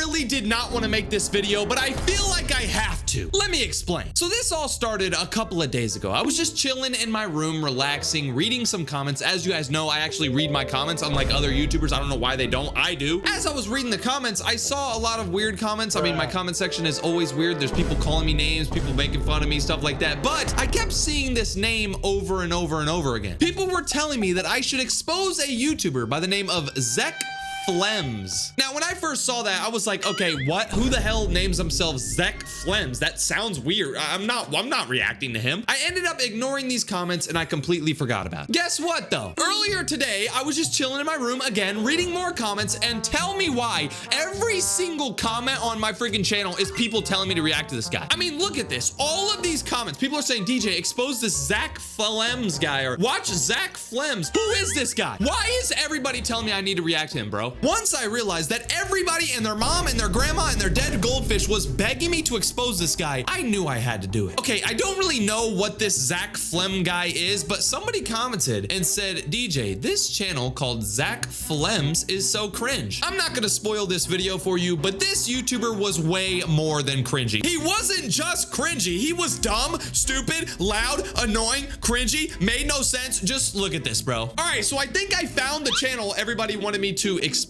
really did not want to make this video, but I feel like I have to. Let me explain. So this all started a couple of days ago. I was just chilling in my room, relaxing, reading some comments. As you guys know, I actually read my comments, unlike other YouTubers. I don't know why they don't. I do. As I was reading the comments, I saw a lot of weird comments. I mean, my comment section is always weird. There's people calling me names, people making fun of me, stuff like that. But I kept seeing this name over and over and over again. People were telling me that I should expose a YouTuber by the name of Zek Flems. Now, when I first saw that, I was like, okay, what? Who the hell names themselves Zek Flems? That sounds weird. I'm not reacting to him. I ended up ignoring these comments and I completely forgot about it. Guess what though? Earlier today, I was just chilling in my room again, reading more comments, and tell me why every single comment on my freaking channel is people telling me to react to this guy. I mean, look at this. All of these comments, people are saying, DJ, expose this Zek Flems guy, or watch Zek Flems. Who is this guy? Why is everybody telling me I need to react to him, bro? Once I realized that everybody and their mom and their grandma and their dead goldfish was begging me to expose this guy, I knew I had to do it. Okay, I don't really know what this Zek Flem guy is, but somebody commented and said, DJ, this channel called Zek Flems is so cringe. I'm not gonna spoil this video for you, but this YouTuber was way more than cringy. He wasn't just cringy. He was dumb, stupid, loud, annoying, cringy, made no sense. Just look at this, bro. All right, so I think I found the channel everybody wanted me to expose.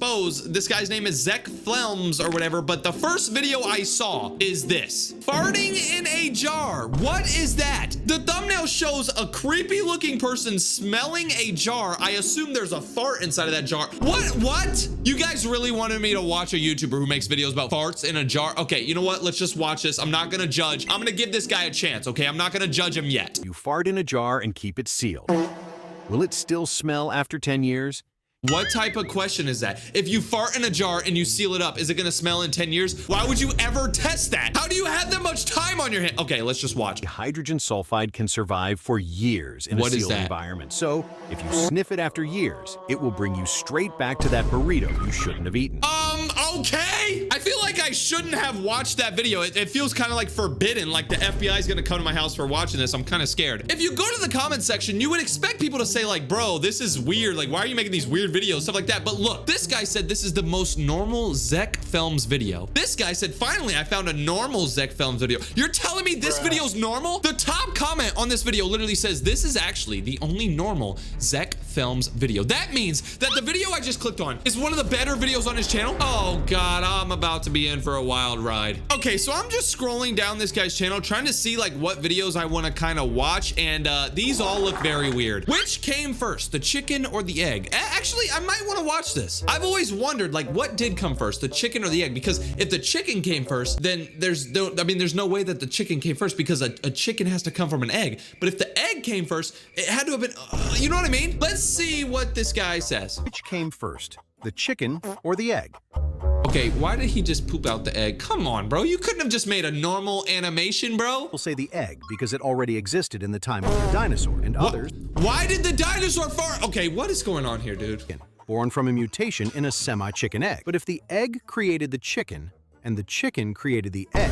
This guy's name is Zek Flems or whatever, but the first video I saw is this. Farting in a jar. What is that? The thumbnail shows a creepy looking person smelling a jar. I assume there's a fart inside of that jar. What? You guys really wanted me to watch a YouTuber who makes videos about farts in a jar? Okay, you know what? Let's just watch this. I'm not gonna judge. I'm gonna give this guy a chance, okay? I'm not gonna judge him yet. You fart in a jar and keep it sealed. Will it still smell after 10 years? What type of question is that? If you fart in a jar and you seal it up, is it gonna smell in 10 years? Why would you ever test that? How do you have that much time on your hand? Okay, let's just watch. Hydrogen sulfide can survive for years in a sealed environment. So if you sniff it after years, it will bring you straight back to that burrito you shouldn't have eaten. Okay. I feel like I shouldn't have watched that video. It feels kind of like forbidden, like the FBI is gonna come to my house for watching this. I'm kind of scared. If you go to the comment section, you would expect people to say like, bro, this is weird. Like, why are you making these weird videos, stuff like that? But look, this guy said this is the most normal Zek Films video. This guy said, finally, I found a normal Zek Films video. You're telling me this video's normal? The top comment on this video literally says, this is actually the only normal Zek Films video. That means that the video I just clicked on is one of the better videos on his channel. Oh God, I'm about to be in for a wild ride. Okay, so I'm just scrolling down this guy's channel, trying to see like what videos I want to kind of watch, and these all look very weird. Which came first, the chicken or the egg? Actually, I might want to watch this. I've always wondered, like, what did come first, the chicken or the egg? Because if the chicken came first, then there's no way that the chicken came first, because a chicken has to come from an egg. But if the egg came first, it had to have been, you know what I mean? Let's see what this guy says. Which came first, the chicken or the egg? Okay, why did he just poop out the egg? Come on, bro. You couldn't have just made a normal animation, bro. We'll say the egg because it already existed in the time of the dinosaur, and others. Why did the dinosaur fart? Okay, what is going on here, dude? Born from a mutation in a semi-chicken egg. But if the egg created the chicken and the chicken created the egg,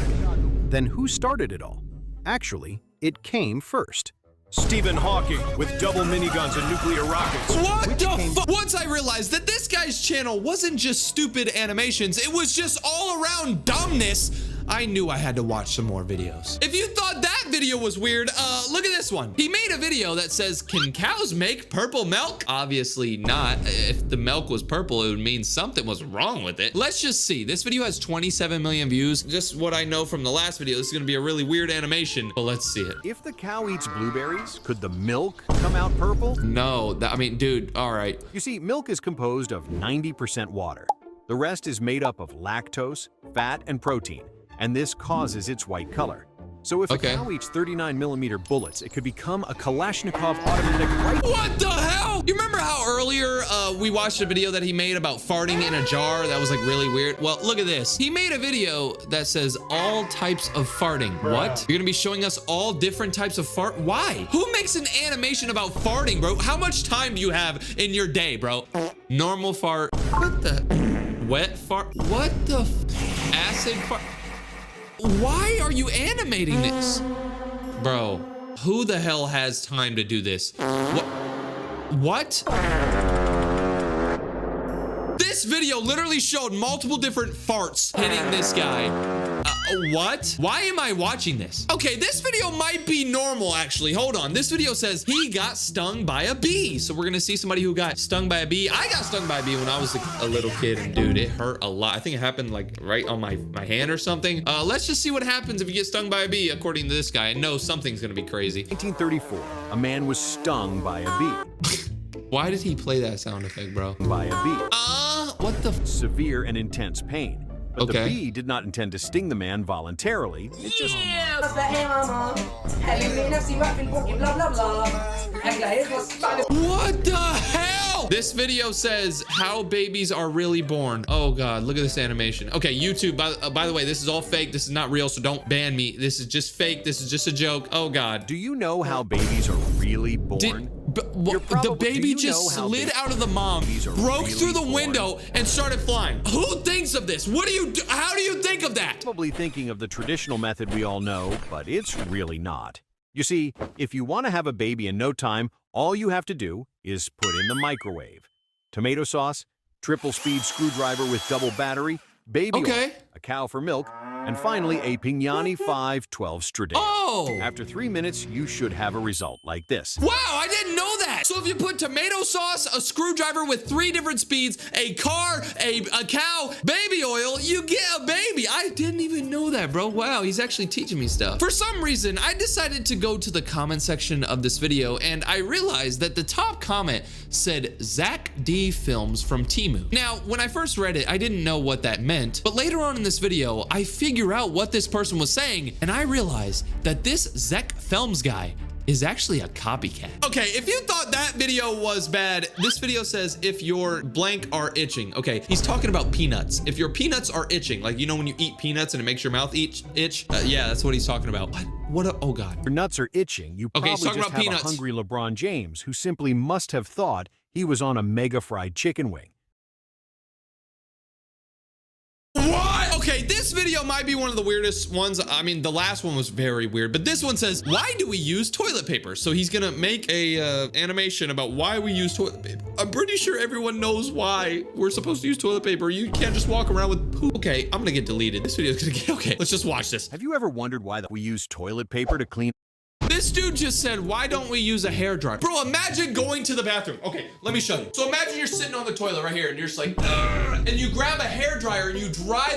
then who started it all? Actually, it came first. Stephen Hawking with double miniguns and nuclear rockets. What the fuck? Once I realized that this guy's channel wasn't just stupid animations, it was just all around dumbness, I knew I had to watch some more videos. If you thought that video was weird, look at this one. He made a video that says, can cows make purple milk? Obviously not. If the milk was purple, it would mean something was wrong with it. Let's just see. This video has 27 million views. Just what I know from the last video. This is gonna be a really weird animation, but let's see it. If the cow eats blueberries, could the milk come out purple? No, I mean, dude, all right. You see, milk is composed of 90% water. The rest is made up of lactose, fat, and protein, and this causes its white color. So if a cow eats 39mm bullets, it could become a Kalashnikov automatic rifle. What the hell? You remember how earlier we watched a video that he made about farting in a jar? That was like really weird. Well, look at this. He made a video that says all types of farting. What? You're gonna be showing us all different types of fart? Why? Who makes an animation about farting, bro? How much time do you have in your day, bro? Normal fart. What the? Wet fart? What the? Acid fart? Why are you animating this? Bro, who the hell has time to do this? What? This This video literally showed multiple different farts hitting this guy. What? Why am I watching this? Okay, this video might be normal, actually. Hold on. This video says he got stung by a bee. So we're gonna see somebody who got stung by a bee. I got stung by a bee when I was a little kid, and dude, it hurt a lot. I think it happened like right on my hand or something. Let's just see what happens if you get stung by a bee, according to this guy. I know something's gonna be crazy. 1934, a man was stung by a bee. Why did he play that sound effect, bro? By a bee. What the? Severe and intense pain. But the bee did not intend to sting the man voluntarily. It just... What the hell? This video says how babies are really born. Oh God, look at this animation. Okay, YouTube, by the way, this is all fake. This is not real, so don't ban me. This is just fake. This is just a joke. Oh God. Do you know how babies are really born? The baby just slid out of the mom, broke through the window, and started flying. Who thinks of this? What do you do? How do you think of that? Probably thinking of the traditional method we all know, but it's really not. You see, if you want to have a baby in no time, all you have to do is put in the microwave. Tomato sauce, triple speed screwdriver with double battery, baby oil, a cow for milk, and finally a Pignani 512 Stradale. Oh! After 3 minutes, you should have a result like this. Wow, I didn't know that! So if you put tomato sauce, a screwdriver with 3 different speeds, a car, a cow, baby oil, you get a baby. I didn't even know that, bro. Wow, he's actually teaching me stuff. For some reason, I decided to go to the comment section of this video, and I realized that the top comment said Zach D Films from Temu. Now, when I first read it, I didn't know what that meant, but later on in this video, I figure out what this person was saying, and I realized that this Zach Films guy is actually a copycat. Okay, if you thought that video was bad, this video says if your blank are itching. Okay, he's talking about peanuts. If your peanuts are itching, like, you know when you eat peanuts and it makes your mouth itch? Yeah, that's what he's talking about. Oh God. Your nuts are itching. You probably just have peanuts. A hungry LeBron James who simply must have thought he was on a mega fried chicken wing. What? Okay, this video might be one of the weirdest ones. I mean, the last one was very weird, but this one says, why do we use toilet paper? So he's gonna make a animation about why we use toilet paper. I'm pretty sure everyone knows why we're supposed to use toilet paper. You can't just walk around with poop. Okay, I'm gonna get deleted. This video is gonna get, okay, let's just watch this. Have you ever wondered why we use toilet paper to clean? This dude just said, why don't we use a hairdryer? Bro, imagine going to the bathroom. Okay, let me show you. So imagine you're sitting on the toilet right here and you're just like, and you grab a hairdryer and you dry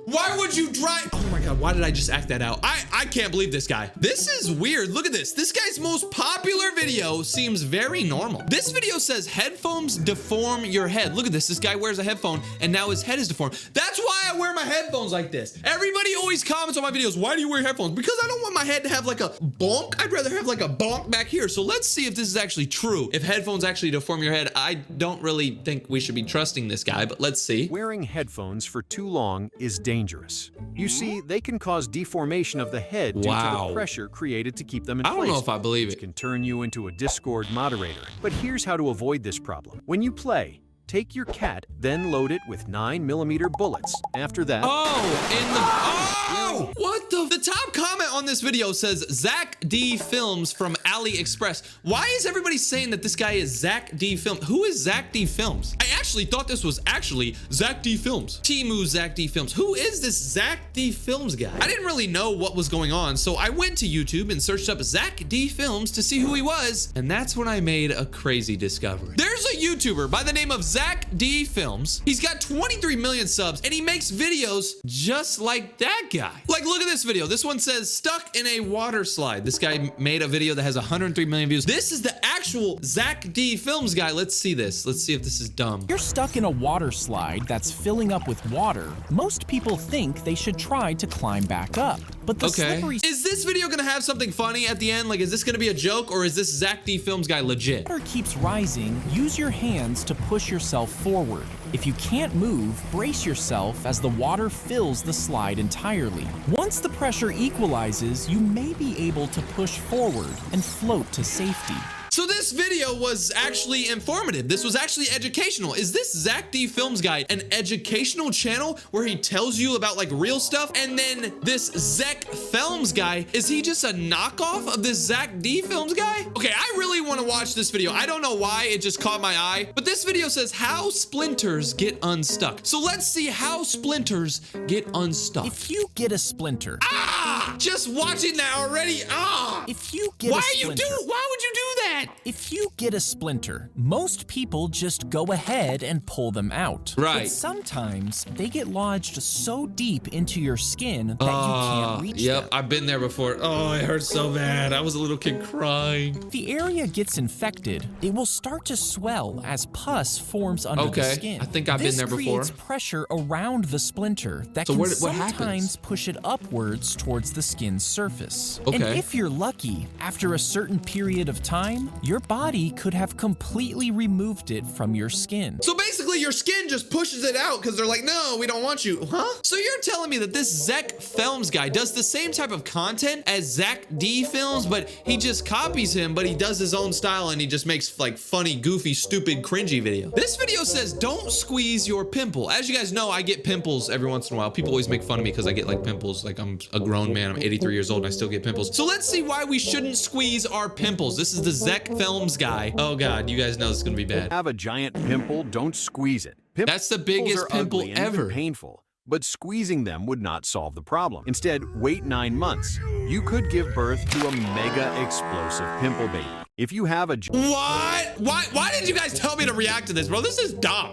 why would you dry? Oh my God, why did I just act that out? I can't believe this guy. This is weird. Look at this. This guy's most popular video seems very normal. This video says headphones deform your head. Look at this. This guy wears a headphone and now his head is deformed. That's why I wear my headphones like this. Everybody always comments on my videos, why do you wear headphones? Because I don't want my head to have like a bonk. I'd rather have like a bonk back here. So let's see if this is actually true. If headphones actually deform your head, I don't really think we should be trusting this guy, but let's see. Wearing headphones for too long is dangerous. You see, they can cause deformation of the head due to the pressure created to keep them in place. I don't know if I believe it. This can turn you into a Discord moderator. But here's how to avoid this problem. When you play, take your cat, then load it with 9mm bullets. After that... What the... The top comment on this video says Zach D Films from AliExpress. Why is everybody saying that this guy is Zach D Films? Who is Zach D Films? I actually thought this was actually Zach D Films. Temu Zach D Films. Who is this Zach D Films guy? I didn't really know what was going on, so I went to YouTube and searched up Zach D Films to see who he was, and that's when I made a crazy discovery. There's a YouTuber by the name of Zach D Films. He's got 23 million subs, and he makes videos just like that guy. Like, look at this video. This one says, stuck in a water slide. This guy made a video that has 103 million views. This is the actual Zach D Films guy. Let's see this. Let's see if this is dumb. You're stuck in a water slide that's filling up with water. Most people think they should try to climb back up. But the slippery... Is this video gonna have something funny at the end? Like, is this gonna be a joke, or is this Zach D Films guy legit? Water keeps rising. Use your hands to push yourself forward. If you can't move, brace yourself as the water fills the slide entirely. Once the pressure equalizes, you may be able to push forward and float to safety. So this video was actually informative. This was actually educational. Is this Zach D Films guy an educational channel where he tells you about like real stuff? And then this Zach Films guy, is he just a knockoff of this Zach D Films guy? Okay, I really want to watch this video. I don't know why, it just caught my eye, but this video says how splinters get unstuck. So let's see how splinters get unstuck. If you get a splinter. Just watching that already. If you get a splinter. Why would you do that? If you get a splinter, most people just go ahead and pull them out. Right. But sometimes they get lodged so deep into your skin that you can't reach them. Yep, I've been there before. Oh, it hurts so bad. I was a little kid crying. If the area gets infected, it will start to swell as pus forms under the skin. I think I've been there before. This creates pressure around the splinter that can sometimes push it upwards towards the skin's surface. Okay. And if you're lucky, after a certain period of time, your body could have completely removed it from your skin. So basically your skin just pushes it out because they're like, no, we don't want you. Huh? So you're telling me that this Zach Films guy does the same type of content as Zach D Films, but he just copies him, but he does his own style and he just makes like funny, goofy, stupid, cringy video. This video says, don't squeeze your pimple. As you guys know, I get pimples every once in a while. People always make fun of me because I get like pimples. Like I'm a grown man, I'm 83 years old and I still get pimples. So let's see why we shouldn't squeeze our pimples. This is the Zach Films guy. Oh God, you guys know this is gonna be bad. Have a giant pimple, don't squeeze it. That's the biggest pimple ever. Even painful, but squeezing them would not solve the problem. Instead, wait 9 months. You could give birth to a mega explosive pimple baby. If you have a What? Why did you guys tell me to react to this, bro? This is dumb.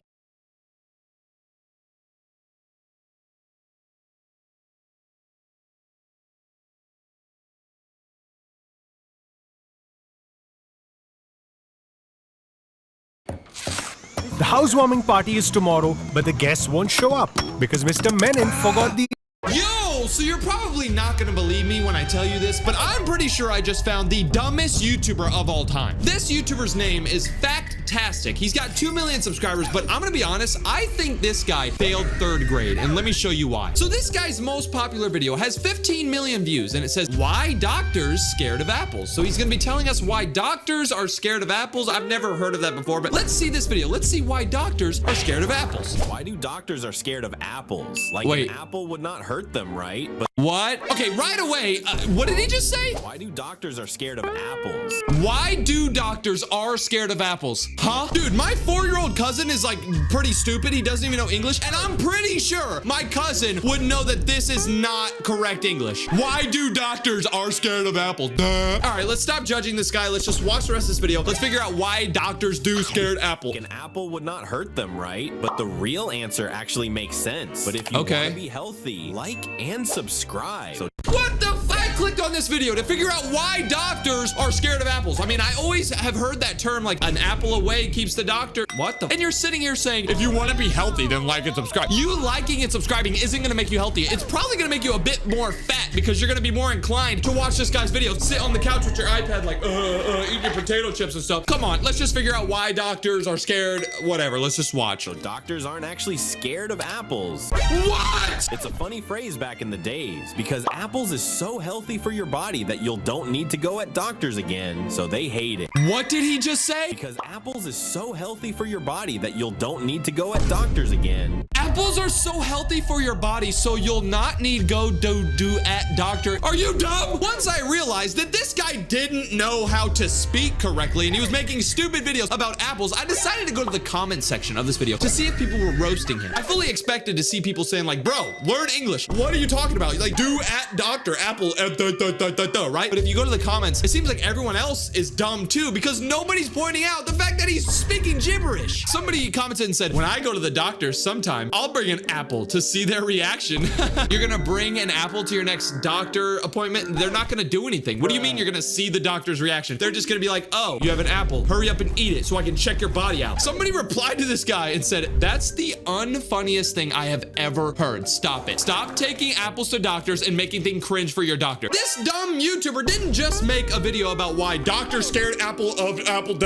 The housewarming party is tomorrow, but the guests won't show up because Mr. Menon forgot the... Yo, so you're probably not gonna believe me when I tell you this, but I'm pretty sure I just found the dumbest YouTuber of all time. This YouTuber's name is Factastic. He's got 2 million subscribers, but I'm gonna be honest, I think this guy failed 3rd grade, and let me show you why. So this guy's most popular video has 15 million views, and it says, why doctors scared of apples? So he's gonna be telling us why doctors are scared of apples. I've never heard of that before, but let's see this video. Let's see why doctors are scared of apples. Why do doctors are scared of apples? Like Wait. an apple would not hurt them, right? But what? Okay, right away, what did he just say? why do doctors are scared of apples? Why do doctors are scared of apples? Huh? Dude, my 4-year-old cousin is like pretty stupid. He doesn't even know English. And I'm pretty sure my cousin would know that this is not correct English. Why do doctors are scared of apples? Duh. All right, let's stop judging this guy. Let's just watch the rest of this video. Let's figure out why doctors do scared apple. An apple would not hurt them, right? But the real answer actually makes sense. But if you want to be healthy, like and subscribe. So What the fuck? I clicked on this video to figure out why doctors are scared of apples. I mean, I always have heard that term, like an apple away keeps the doctor. What the? And you're sitting here saying, if you want to be healthy, then like and subscribe. You liking and subscribing isn't going to make you healthy. It's probably going to make you a bit more fat because you're going to be more inclined to watch this guy's videos. Sit on the couch with your iPad like, eat your potato chips and stuff. Come on, let's just figure out why doctors are scared. Whatever, let's just watch. So doctors aren't actually scared of apples. What? It's a funny phrase back in the days because apples is so healthy for your body that you'll don't need to go at doctors again, so they hate it. What did he just say? Because apples is so healthy for your body that you'll don't need to go at doctors again. Apples are so healthy for your body, so you'll not need go do at doctor. Are you dumb? Once I realized that this guy didn't know how to speak correctly and he was making stupid videos about apples, I decided to go to the comment section of this video to see if people were roasting him. I fully expected to see people saying like, bro, learn English. What are you talking about? Like, do at doctor, apple, right? But if you go to the comments, it seems like everyone else is dumb too because nobody's pointing out the fact that he's speaking gibberish. Somebody commented and said, when I go to the doctor sometime, I'll bring an apple to see their reaction. You're gonna bring an apple to your next doctor appointment? They're not gonna do anything. What do you mean you're gonna see the doctor's reaction? They're just gonna be like, oh, you have an apple. Hurry up and eat it so I can check your body out. Somebody replied to this guy and said, that's the unfunniest thing I have ever heard. Stop it. Stop taking apples to doctors and making things cringe for your doctor. doctor. This dumb YouTuber didn't just make a video about why doctors scared Apple of Apple,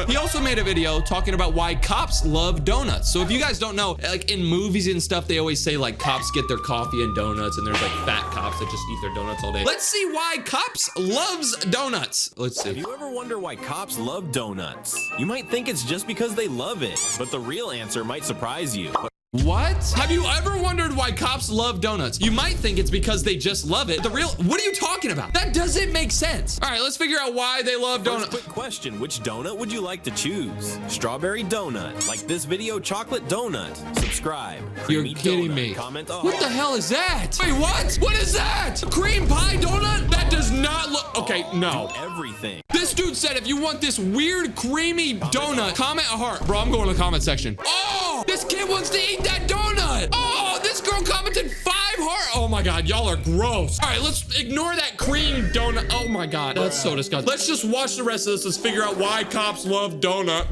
He also made a video talking about why cops love donuts. So if you guys don't know, like in movies and stuff, they always say like cops get their coffee and donuts, and there's like fat cops that just eat their donuts all day. Let's see why cops loves donuts. Let's see. Have you ever wondered why cops love donuts? You might think it's just because they love it, but the real answer might surprise you. What? Have you ever wondered why cops love donuts? You might think it's because they just love it. What are you talking about? That doesn't make sense. All right, let's figure out why they love donuts. Quick question, which donut would you like to choose? Strawberry donut, like this video, chocolate donut. Subscribe. You're kidding me. Comment what the hell is that? Wait, what? What is that? A cream pie donut? That does not look, okay, no. Everything. This dude said if you want this weird creamy donut, comment a heart. Bro, I'm going to the comment section. Oh, this kid wants to eat that donut. Oh, this girl commented 5 hearts. Oh my God, y'all are gross. All right, let's ignore that cream donut. Oh my God, that's so disgusting. Let's just watch the rest of this. Let's figure out why cops love donut.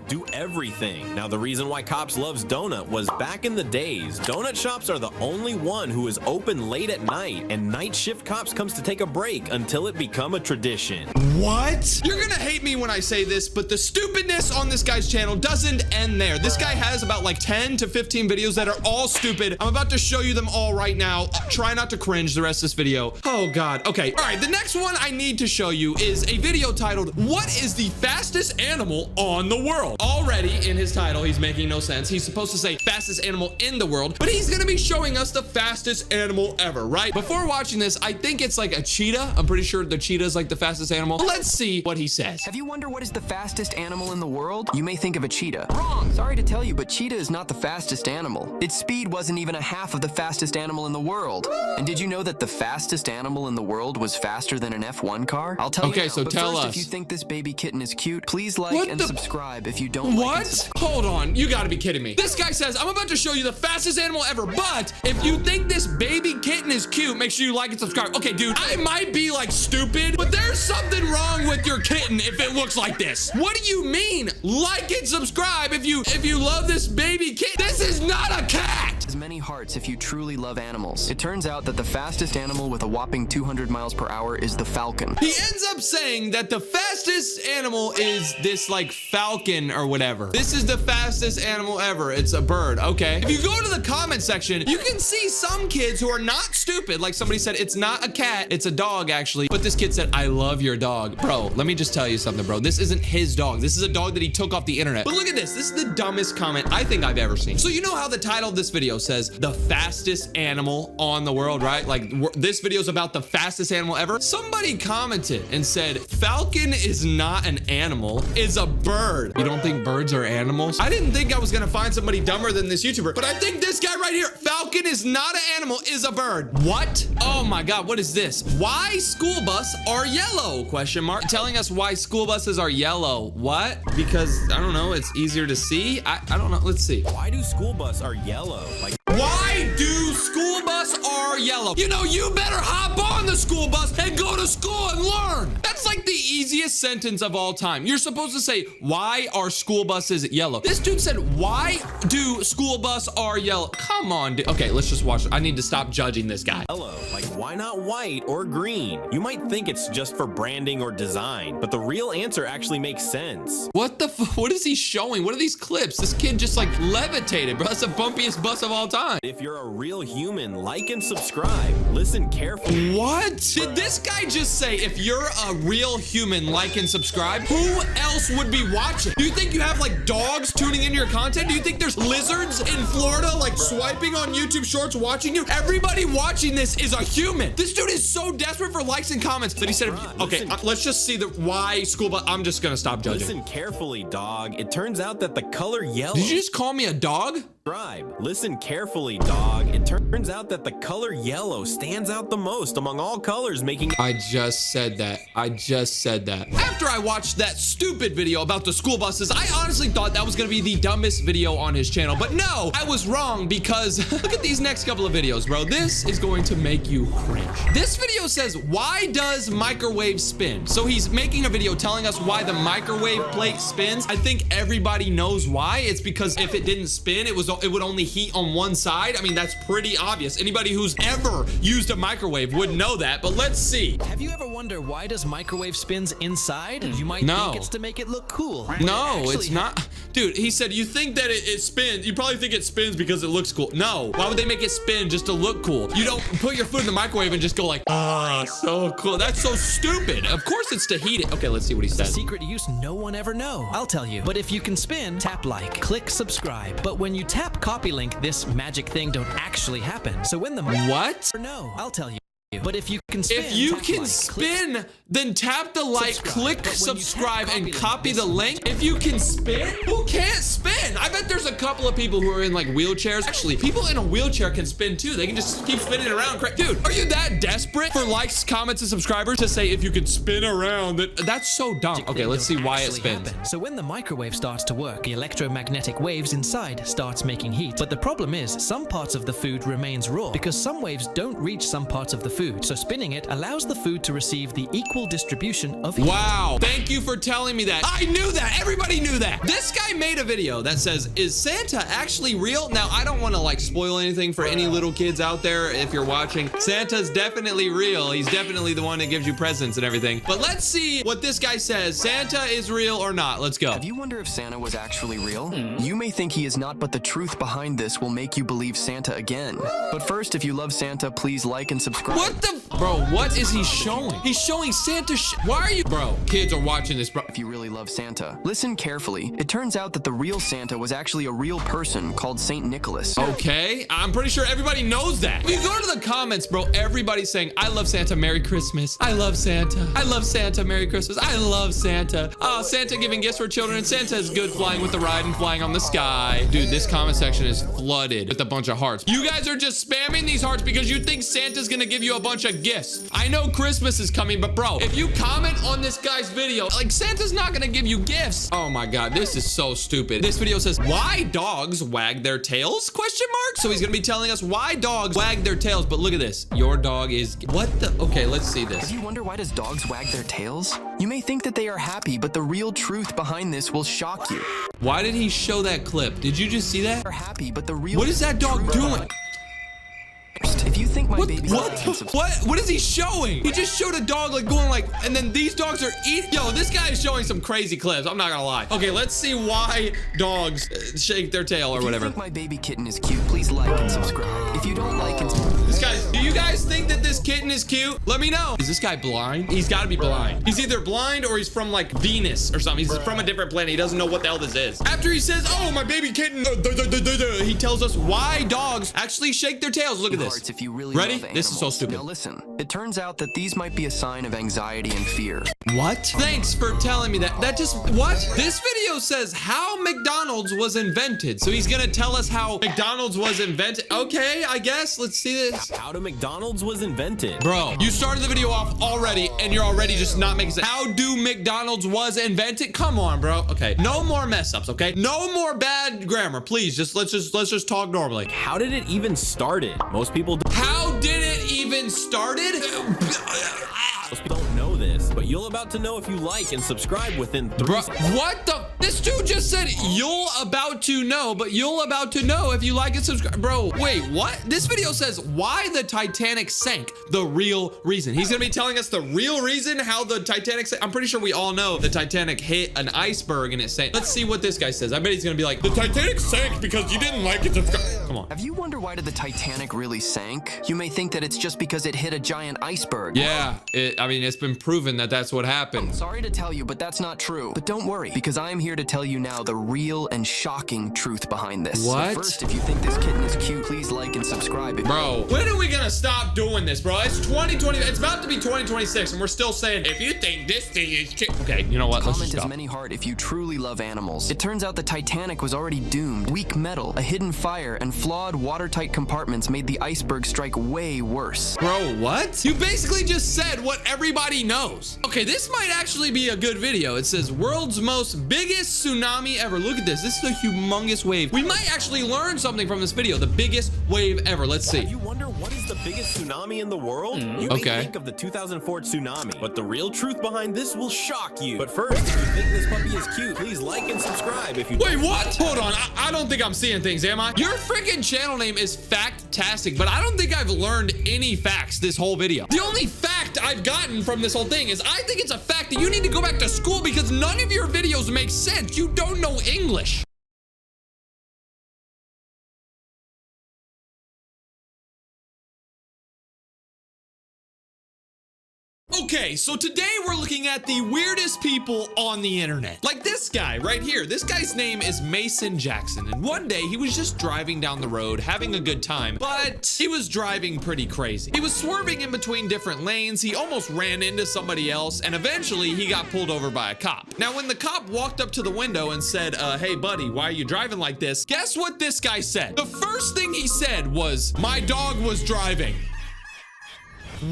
Do everything. Now, the reason why cops loves donut was back in the days, donut shops are the only one who is open late at night, and night shift cops comes to take a break until it become a tradition. What? You're gonna hate me when I say this, but the stupidness on this guy's channel doesn't end there. This guy has about like 10 to 15 videos that are all stupid. I'm about to show you them all right now. Try not to cringe the rest of this video. Oh God. Okay. All right. The next one I need to show you is a video titled, "What is the fastest animal on the world?" Already in his title, he's making no sense. He's supposed to say fastest animal in the world, but he's gonna be showing us the fastest animal ever, right? Before watching this, I think it's like a cheetah. I'm pretty sure the cheetah is like the fastest animal. Let's see what he says. Have you wondered what is the fastest animal in the world? You may think of a cheetah. Wrong! Sorry to tell you, but cheetah is not the fastest animal. Its speed wasn't even a half of the fastest animal in the world. And did you know that the fastest animal in the world was faster than an F1 car? I'll tell you now, so but tell first, us. If you think this baby kitten is cute, please like and subscribe. If you don't What? Hold on, you gotta be kidding me. This guy says, I'm about to show you the fastest animal ever, but if you think this baby kitten is cute, make sure you like and subscribe. Okay, dude, I might be like stupid, but there's something wrong with your kitten if it looks like this. What do you mean? Like and subscribe if you love this baby kitten. This is not a cat. As many hearts if you truly love animals. It turns out that the fastest animal with a whopping 200 miles per hour is the falcon. He ends up saying that the fastest animal is this like falcon or whatever. This is the fastest animal ever. It's a bird. Okay. If you go to the comment section, you can see some kids who are not stupid. Like somebody said, it's not a cat, it's a dog actually. But this kid said, I love your dog. Bro, let me just tell you something, bro. This isn't his dog. This is a dog that he took off the internet. But look at this. This is the dumbest comment I think I've ever seen. So you know how the title of this video says the fastest animal on the world, right? Like this video is about the fastest animal ever. Somebody commented and said, falcon is not an animal, it's a bird. You don't think birds are animals? I didn't think I was gonna find somebody dumber than this YouTuber, but I think this guy right here, falcon is not an animal, is a bird. What? Oh my God, what is this? Why school bus are yellow? Question mark. Telling us why school buses are yellow. What? Because, I don't know, it's easier to see? I don't know, let's see. Why do school bus are yellow? Like, why do school bus are yellow? You know, you better hop on the school bus and go to school and learn. That's like the easiest sentence of all time. You're supposed to say, why are school buses yellow? This dude said, why do school bus are yellow? Come on, dude. Okay, let's just watch it. I need to stop judging this guy. Yellow, like why not white or green? You might think it's just for branding or design, but the real answer actually makes sense. What the what is he showing? What are these clips? This kid just like levitated, bro. That's the bumpiest bus of all time. If you're a real human, like and subscribe. Listen carefully. What? Did this guy just say, if you're a real human, like and subscribe? Who else would be watching? Do you think you have like dogs tuning into your content? Do you think there's lizards in Florida like swiping on YouTube shorts watching you? Everybody watching this is a human. This dude is so desperate for likes and comments that he said, okay, let's just see the why school bus. I'm just gonna stop judging. Listen carefully, dog. It turns out that the color yellow. Did you just call me a dog? Subscribe. Listen carefully, dog. It turns out that the color yellow stands out the most among all colors, making... I just said that. I just said that. After I watched that stupid video about the school buses, I honestly thought that was gonna be the dumbest video on his channel. But no, I was wrong because look at these next couple of videos, bro. This is going to make you cringe. This video says, why does microwave spin? So he's making a video telling us why the microwave plate spins. I think everybody knows why. It's because if it didn't spin, it was it would only heat on one side? I mean, that's pretty obvious. Anybody who's ever used a microwave would know that, but let's see. Have you ever wondered why does microwave spins inside? You might think it's to make it look cool. No, it's not. Dude, he said you think that it spins. You probably think it spins because it looks cool. No, why would they make it spin just to look cool? You don't put your food in the microwave and just go like, ah, so cool. That's so stupid. Of course it's to heat it. Okay, let's see what he says. A secret use no one ever know. I'll tell you. But if you can spin, tap like, click subscribe. But when you tap copy link, this magic thing don't actually happen. So when the what? No, I'll tell you. But if you can spin, if you can spin, then tap the like, click subscribe, and copy the link. If you can spin, who can't spin? I bet there's a couple of people who are in like wheelchairs. Actually, people in a wheelchair can spin too. They can just keep spinning around. Dude, are you that desperate for likes, comments, and subscribers to say if you could spin around? That's so dumb. Okay, let's see why it spins. So when the microwave starts to work, the electromagnetic waves inside starts making heat. But the problem is some parts of the food remains raw because some waves don't reach some parts of the food. So spinning it allows the food to receive the equal distribution of heat. Wow, thank you for telling me that. I knew that. Everybody knew that. This guy made a video that says, is Santa actually real? Now, I don't want to like spoil anything for any little kids out there if you're watching. Santa's definitely real. He's definitely the one that gives you presents and everything. But let's see what this guy says. Santa is real or not. Let's go. Have you wondered if Santa was actually real? You may think he is not, but the truth behind this will make you believe Santa again. But first, if you love Santa, please like and subscribe. What the? Bro, what is he showing? He's showing Santa Why are you? Bro, kids are watching this, bro. If you really love Santa, listen carefully. It turns out that the real Santa was actually a real person called Saint Nicholas. Okay, I'm pretty sure everybody knows that. If you go to the comments, bro, everybody's saying, I love Santa, Merry Christmas. I love Santa. I love Santa, Merry Christmas. I love Santa. Oh, Santa giving gifts for children. Santa is good flying with the ride and flying on the sky. Dude, this comment section is flooded with a bunch of hearts. You guys are just spamming these hearts because you think Santa's gonna give you a bunch of gifts. I know Christmas is coming, but bro, if you comment on this guy's video, like Santa's not gonna give you gifts. Oh my God, this is so stupid. This video says, why dogs wag their tails? Question mark. So he's gonna be telling us why dogs wag their tails, but look at this. Your dog is, what the? Okay, let's see this. If you wonder why does dogs wag their tails? You may think that they are happy, but the real truth behind this will shock you. Why did he show that clip? Did you just see that? They're happy, but the real What is that dog doing? If you think my baby what is he showing? He just showed a dog like going like, and then these dogs are eating. Yo, this guy is showing some crazy clips. I'm not gonna lie. Okay, let's see why dogs shake their tail or whatever. If you think my baby kitten is cute, please like and subscribe. If you don't like and do you guys think that this kitten is cute? Let me know. Is this guy blind? He's got to be blind. He's either blind or he's from like Venus or something. He's from a different planet. He doesn't know what the hell this is. After he says, oh, my baby kitten, he tells us why dogs actually shake their tails. Look at this. If you really Ready? love animals. This is so stupid. Now listen, it turns out that these might be a sign of anxiety and fear. What? Thanks for telling me that. That just, what? This video says how McDonald's was invented. So he's gonna tell us how McDonald's was invented. Okay, I guess. Let's see this. How do McDonald's was invented? Bro, you started the video off already and you're already just not making sense. How do McDonald's was invented? Come on, bro. Okay, no more mess ups, okay? No more bad grammar, please. Let's just talk normally. How did it even started? Most people How did it even started? Most people don't know this, but you'll about to know if you like and subscribe within 3 Bro, seconds. what the? This dude just said you'll about to know, but you'll about to know if you like and subscribe. Bro, wait, what? This video says why the Titanic sank, the real reason. He's gonna be telling us the real reason how the Titanic sank. I'm pretty sure we all know the Titanic hit an iceberg and it sank. Let's see what this guy says. I bet he's gonna be like, the Titanic sank because you didn't like and subscribe. Come on. Have you wondered why did the Titanic really sank? You may think that it's just because it hit a giant iceberg. Yeah, I mean, it's been proven that that's what happened. Sorry to tell you, but that's not true. But don't worry, because I am here to tell you now the real and shocking truth behind this. What? So first, if you think this kitten is cute, please like and subscribe. Bro, when are we gonna stop doing this, bro? It's 2020. It's about to be 2026, and we're still saying, if you think this thing is cute. Okay, you know what? Let's just Comment stop. as many heart if you truly love animals. It turns out the Titanic was already doomed. Weak metal, a hidden fire, and flawed watertight compartments made the iceberg strike way worse. Bro, what? You basically just said what everybody knows. Okay, this might actually be a good video. It says world's most biggest tsunami ever. Look at this. This is a humongous wave. We might actually learn something from this video. The biggest wave ever. Let's see. You wonder what is the biggest tsunami in the world? You may think of the 2004 tsunami, but the real truth behind this will shock you. But first, if you think this puppy is cute, please like and subscribe if you Wait, what? Hold on, I don't think I'm seeing things, am I? Your freaking channel name is Factastic, but I don't think I've learned any facts this whole video. The only fact I've gotten from this whole thing is I think it's a fact that you need to go back to school because none of your videos make sense. You don't know English. Okay, so today we're looking at the weirdest people on the internet. Like this guy right here. This guy's name is Mason Jackson. And one day he was just driving down the road having a good time, but he was driving pretty crazy. He was swerving in between different lanes. He almost ran into somebody else and eventually he got pulled over by a cop. Now, when the cop walked up to the window and said, hey buddy, why are you driving like this? Guess what this guy said? The first thing he said was, my dog was driving.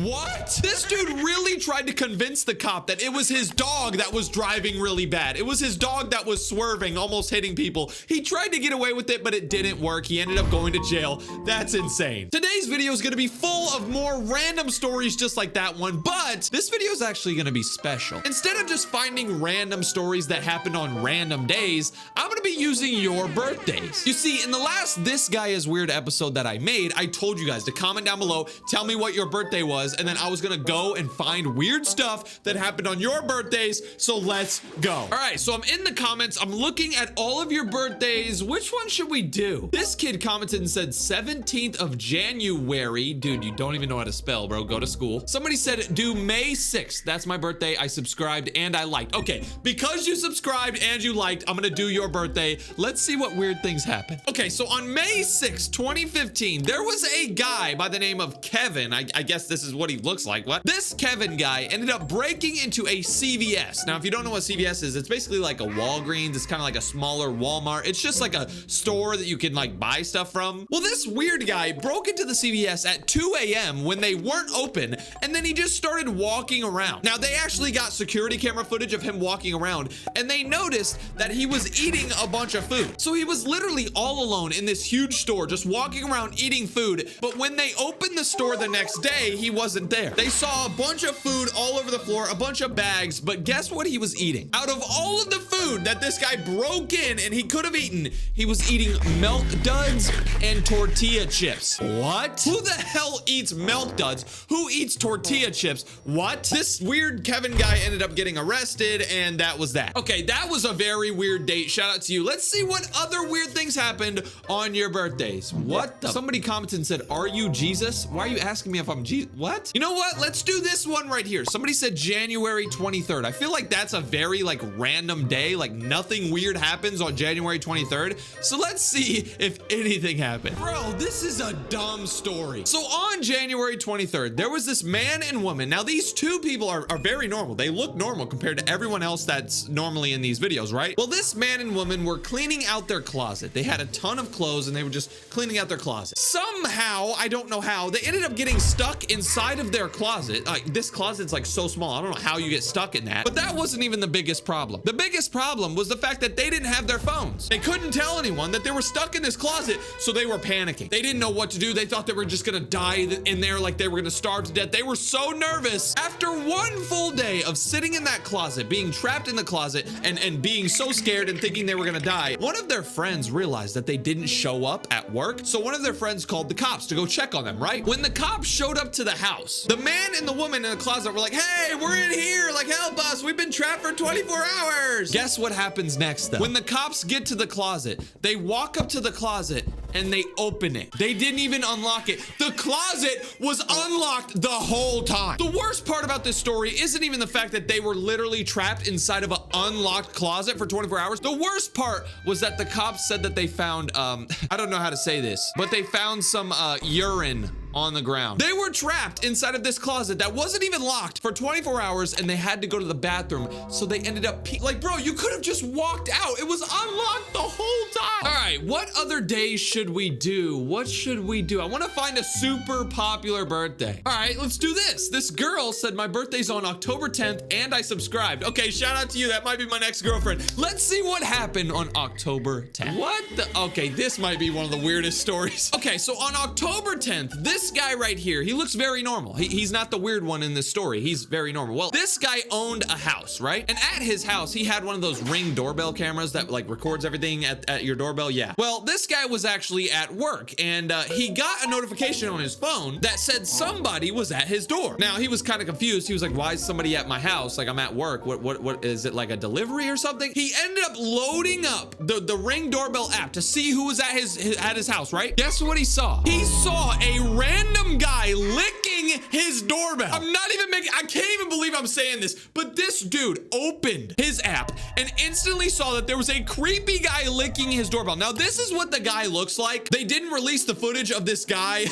What? This dude really tried to convince the cop that it was his dog that was driving really bad. It was his dog that was swerving, almost hitting people. He tried to get away with it, but it didn't work. He ended up going to jail. That's insane. Today's video is going to be full of more random stories just like that one, but this video is actually going to be special. Instead of just finding random stories that happened on random days, I'm going to be using your birthdays. You see, in the last This Guy Is Weird episode that I made, I told you guys to comment down below, tell me what your birthday was, and then I was gonna go and find weird stuff that happened on your birthdays, so let's go. All right, so I'm in the comments, I'm looking at all of your birthdays. Which one should we do? This kid commented and said 17th of January. Dude, you don't even know how to spell, bro. Go to school. Somebody said do May 6th. That's my birthday. I subscribed and I liked. Okay, because you subscribed and you liked, I'm gonna do your birthday. Let's see what weird things happen. Okay, so on May 6th, 2015, there was a guy by the name of Kevin. I guess this is what he looks like. What? This Kevin guy ended up breaking into a CVS. Now, if you don't know what CVS is, it's basically like a Walgreens. It's kind of like a smaller Walmart. It's just like a store that you can like buy stuff from. Well, this weird guy broke into the CVS at 2 a.m. when they weren't open, and then he just started walking around. Now, they actually got security camera footage of him walking around, and they noticed that he was eating a bunch of food. So he was literally all alone in this huge store, just walking around eating food. But when they opened the store the next day, he wasn't there. They saw a bunch of food all over the floor, a bunch of bags, but guess what he was eating? Out of all of the food that this guy broke in and he could have eaten, he was eating milk duds and tortilla chips. What? Who the hell eats milk duds? Who eats tortilla chips? What? This weird Kevin guy ended up getting arrested, and that was that. Okay, that was a very weird date. Shout out to you. Let's see what other weird things happened on your birthdays. What the? Somebody commented and said, are you Jesus? Why are you asking me if I'm Jesus? What? You know what? Let's do this one right here. Somebody said January 23rd. I feel like that's a very like random day. Like nothing weird happens on January 23rd. So let's see if anything happened. Bro, this is a dumb story. So on January 23rd, there was this man and woman. Now these two people are very normal. They look normal compared to everyone else that's normally in these videos, right? Well, this man and woman were cleaning out their closet. They had a ton of clothes and they were just cleaning out their closet. Somehow, I don't know how, they ended up getting stuck inside of their closet. Like this closet's like so small. I don't know how you get stuck in that, but that wasn't even the biggest problem. The biggest problem was the fact that they didn't have their phones. They couldn't tell anyone that they were stuck in this closet, so they were panicking. They didn't know what to do. They thought they were just gonna die in there, like they were gonna starve to death. They were so nervous. After one full day of sitting in that closet, being trapped in the closet and being so scared and thinking they were gonna die, one of their friends realized that they didn't show up at work, so one of their friends called the cops to go check on them, right? When the cops showed up to the house, the man and the woman in the closet were like, hey, we're in here, like help us, we've been trapped for 24 hours. Guess what happens next though? When the cops get to the closet, they walk up to the closet and they open it. They didn't even unlock it. The closet was unlocked the whole time. The worst part about this story isn't even the fact that they were literally trapped inside of an unlocked closet for 24 hours. The worst part was that the cops said that they found, I don't know how to say this, but they found some urine on the ground. They were trapped inside of this closet that wasn't even locked for 24 hours and they had to go to the bathroom. So they ended up like, bro, you could have just walked out. It was unlocked the whole time. All right, what other days should we do? What should we do? I want to find a super popular birthday. All right, let's do this. This girl said my birthday's on October 10th and I subscribed. Okay, shout out to you. That might be my next girlfriend. Let's see what happened on October 10th. What the? Okay, this might be one of the weirdest stories. Okay, so on October 10th, this this guy right here, he looks very normal. He's not the weird one in this story. He's very normal. Well, this guy owned a house, right? And at his house, he had one of those Ring doorbell cameras that like records everything at your doorbell. Yeah. Well, this guy was actually at work, and he got a notification on his phone that said somebody was at his door. Now, he was kind of confused. He was like, why is somebody at my house? Like, I'm at work. What is it, like a delivery or something? He ended up loading up the Ring doorbell app to see who was at his house, right? Guess what he saw? He saw a random guy licking his doorbell. I can't even believe I'm saying this, but this dude opened his app and instantly saw that there was a creepy guy licking his doorbell. Now, this is what the guy looks like. They didn't release the footage of this guy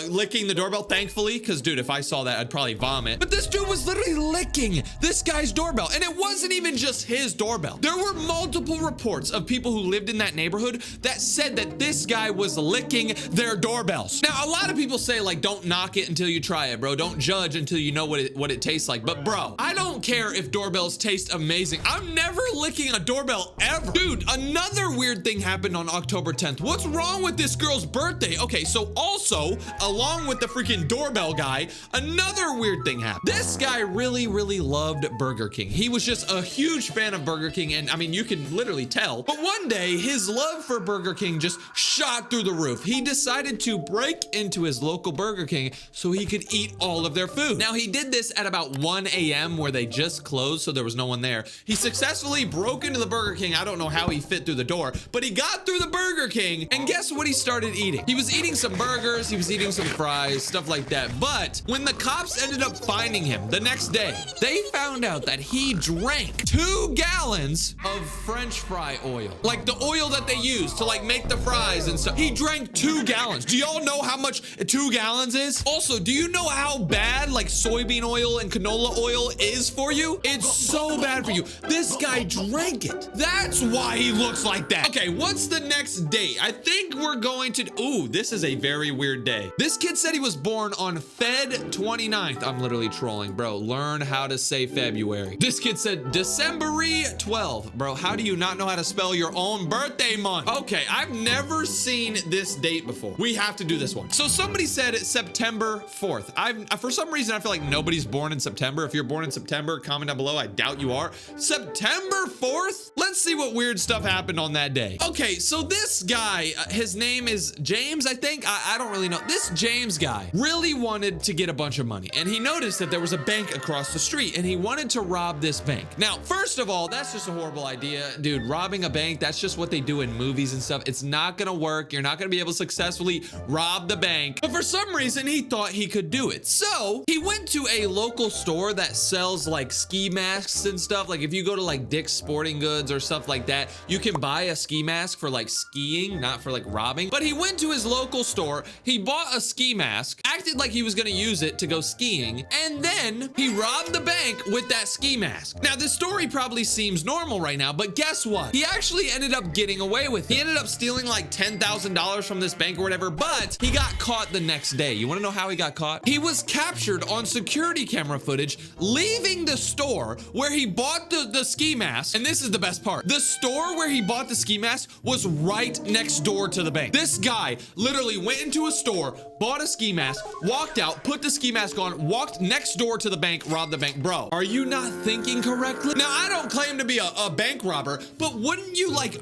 licking the doorbell, thankfully, because dude, if I saw that, I'd probably vomit. But this dude was literally licking this guy's doorbell, and it wasn't even just his doorbell. There were multiple reports of people who lived in that neighborhood that said that this guy was licking their doorbells. Now, a lot of people say, like, don't knock it until you try it, bro. Don't judge until you know what it tastes like. But bro, I don't care if doorbells taste amazing. I'm never licking a doorbell ever. Dude, another weird thing happened on October 10th. What's wrong with this girl's birthday? Okay, so also, along with the freaking doorbell guy, another weird thing happened. This guy really, really loved Burger King. He was just a huge fan of Burger King, and I mean, you can literally tell. But one day, his love for Burger King just shot through the roof. He decided to break into his local Burger King so he could eat all of their food. Now, he did this at about 1 a.m. where they just closed, so there was no one there. He successfully broke into the Burger King. I don't know how he fit through the door, but he got through the Burger King, and guess what he started eating? He was eating some burgers, he was eating some fries, stuff like that. But when the cops ended up finding him the next day, they found out that he drank 2 gallons of French fry oil. Like the oil that they use to like make the fries and stuff. He drank 2 gallons. Do y'all know how much 2 gallons is? Also, do you know how bad like soybean oil and canola oil is for you? It's so bad for you. This guy drank it. That's why he looks like that. Okay, what's the next date? I think we're going to, ooh, this is a very weird day. This kid said he was born on Feb 29th. I'm literally trolling, bro. Learn how to say February. This kid said December 12. Bro, how do you not know how to spell your own birthday month? Okay, I've never seen this date before. We have to do this one. So somebody said it's September 4th. For some reason, I feel like nobody's born in September. If you're born in September, comment down below. I doubt you are. September 4th? Let's see what weird stuff happened on that day. Okay, so this guy, his name is James, I think. I don't really know. This James guy really wanted to get a bunch of money, and he noticed that there was a bank across the street, and he wanted to rob this bank. Now, first of all, that's just a horrible idea. Dude, robbing a bank, that's just what they do in movies and stuff. It's not gonna work. You're not gonna be able to successfully rob the bank. But for some reason, he thought he could do it. So he went to a local store that sells like ski masks and stuff. Like if you go to like Dick's Sporting Goods or stuff like that, you can buy a ski mask for like skiing, not for like robbing. But he went to his local store, he bought a ski mask, acted like he was gonna use it to go skiing, and then he robbed the bank with that ski mask. Now, this story probably seems normal right now, but guess what? He actually ended up getting away with it. He ended up stealing like $10,000 from this bank or whatever, but he got caught the next day. You wanna know how he got caught? He was captured on security camera footage leaving the store where he bought the ski mask, and this is the best part. The store where he bought the ski mask was right next door to the bank. This guy literally went into a store, bought a ski mask, walked out, put the ski mask on, walked next door to the bank, robbed the bank. Bro, are you not thinking correctly? Now, I don't claim to be a bank robber, but wouldn't you like,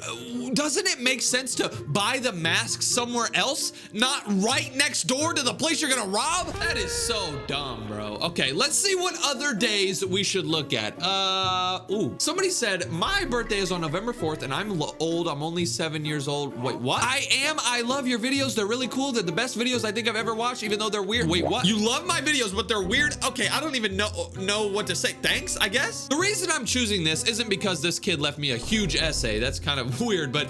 doesn't it make sense to buy the mask somewhere else, not right next door to the place you're gonna rob? That is so dumb, bro. Okay, let's see what other days we should look at. Ooh, somebody said my birthday is on November 4th and I'm old. I'm only 7 years old. Wait, what? I love your videos. They're really cool. They're the best videos I think I've ever watched, even though they're weird. Wait, what? You love my videos, but they're weird? Okay, I don't even know what to say. Thanks, I guess. The reason I'm choosing this isn't because this kid left me a huge essay. That's kind of weird, but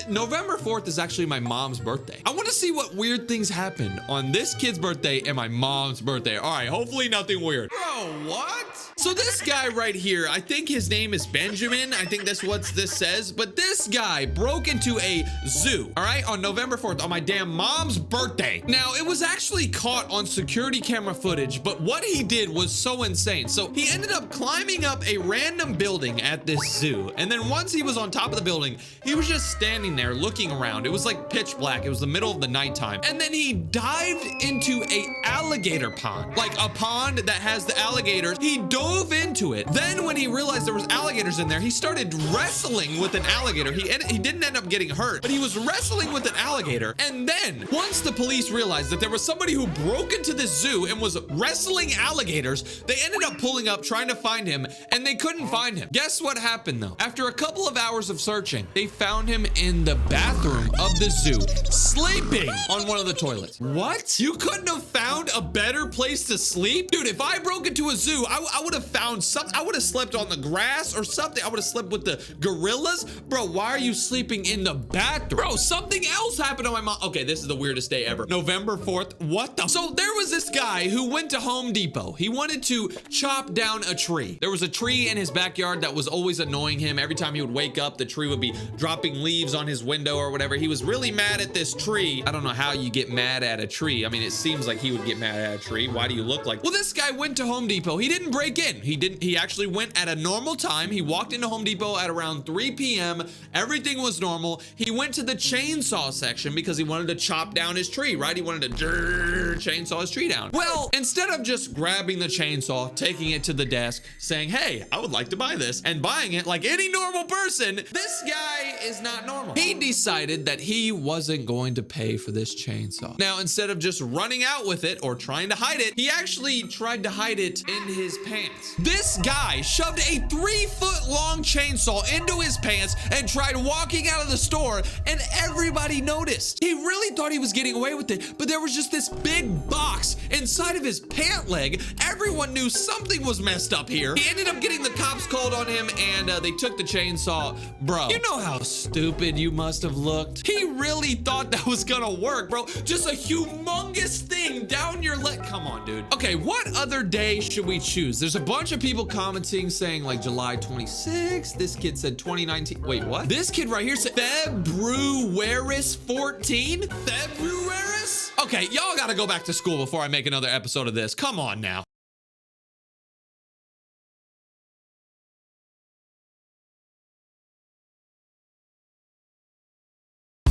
November 4th is actually my mom's birthday. I want to see what weird things happened on this kid's birthday and and my mom's birthday. All right, hopefully nothing weird. Bro, what? So this guy right here, I think his name is Benjamin. I think that's what this says. But this guy broke into a zoo, all right, on November 4th, on my damn mom's birthday. Now, it was actually caught on security camera footage, but what he did was so insane. So he ended up climbing up a random building at this zoo. And then once he was on top of the building, he was just standing there looking around. It was like pitch black. It was the middle of the nighttime. And then he dived into a alligator pond, like a pond that has the alligators. He dove into it. Then when he realized there was alligators in there, he started wrestling with an alligator. He didn't end up getting hurt, but he was wrestling with an alligator. And then once the police realized that there was somebody who broke into this zoo and was wrestling alligators, they ended up pulling up trying to find him, and they couldn't find him. Guess what happened though? After a couple of hours of searching, they found him in the bathroom of the zoo, sleeping on one of the toilets. What? You couldn't have found a better place to sleep? Dude, if I broke into a zoo, I would have found something. I would have slept on the grass or something. I would have slept with the gorillas. Bro, why are you sleeping in the bathroom? Bro, something else happened to my mom. Okay, this is the weirdest day ever. November 4th. What the? So there was this guy who went to Home Depot. He wanted to chop down a tree. There was a tree in his backyard that was always annoying him. Every time he would wake up, the tree would be dropping leaves on his window or whatever. He was really mad at this tree. I don't know how you get mad at a tree. I mean, it seems like he would get mad at a tree. Why do you look like? Well, this guy went to Home Depot. He didn't break in. He actually went at a normal time. He walked into Home Depot at around 3 p.m. Everything was normal. He went to the chainsaw section because he wanted to chop down his tree, right? He wanted to chainsaw his tree down. Well, instead of just grabbing the chainsaw, taking it to the desk, saying, hey, I would like to buy this, and buying it like any normal person, this guy is not normal. He decided that he wasn't going to pay for this chainsaw. Now, instead of just running out with it or trying to hide it, he actually tried to hide it in his pants. This guy shoved a 3-foot-long chainsaw into his pants and tried walking out of the store, and everybody noticed. He really thought he was getting away with it, but there was just this big box inside of his pant leg. Everyone knew something was messed up here. He ended up getting the cops called on him, and they took the chainsaw. Bro, you know how stupid you must have looked? He really thought that was gonna work, bro. Just a humongous thing down your leg. Come on, dude. Okay, what other day should we choose? There's a bunch of people commenting saying like July 26th. This kid said 2019. Wait, what? This kid right here said Februaris 14? Februaris? Okay, y'all gotta go back to school before I make another episode of this. Come on now.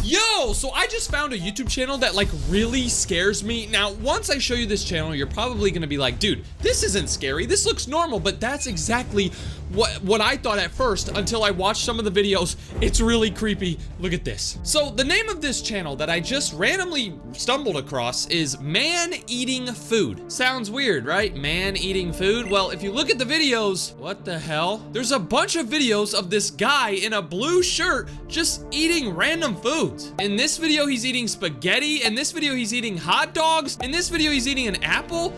Yo, so I just found a YouTube channel that like really scares me. Now, once I show you this channel, you're probably gonna be like, dude, this isn't scary. This looks normal, but that's exactly what I thought at first until I watched some of the videos. It's really creepy. Look at this. So the name of this channel that I just randomly stumbled across is Man Eating Food. Sounds weird, right? Man eating food. Well, if you look at the videos, what the hell? There's a bunch of videos of this guy in a blue shirt just eating random foods. In this video, he's eating spaghetti. In this video, he's eating hot dogs. In this video, he's eating an apple.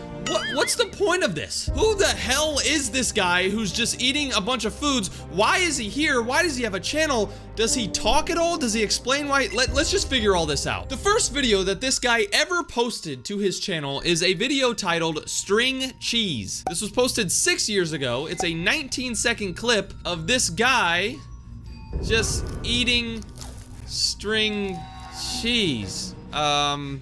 What's the point of this? Who the hell is this guy who's just eating a bunch of foods? Why is he here? Why does he have a channel? Does he talk at all? Does he explain why? Let's just figure all this out. The first video that this guy ever posted to his channel is a video titled String Cheese. This was posted 6 years ago. It's a 19-second clip of this guy just eating string cheese.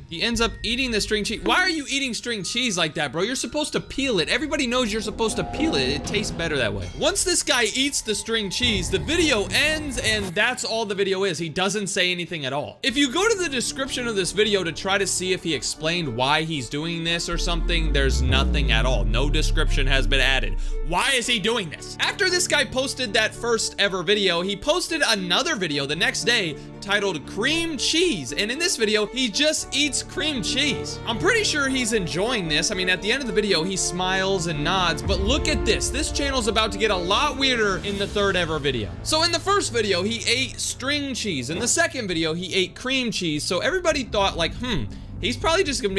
He ends up eating the string cheese. Why are you eating string cheese like that, bro? You're supposed to peel it. Everybody knows you're supposed to peel it. It tastes better that way. Once this guy eats the string cheese, the video ends, and that's all the video is. He doesn't say anything at all. If you go to the description of this video to try to see if he explained why he's doing this or something, there's nothing at all. No description has been added. Why is he doing this? After this guy posted that first ever video, he posted another video the next day titled Cream Cheese, and in this video, he just eats cream cheese. I'm pretty sure he's enjoying this. I mean, at the end of the video, he smiles and nods, but look at this. This channel's about to get a lot weirder in the third ever video. So in the first video, he ate string cheese. In the second video, he ate cream cheese. So everybody thought like, he's probably just gonna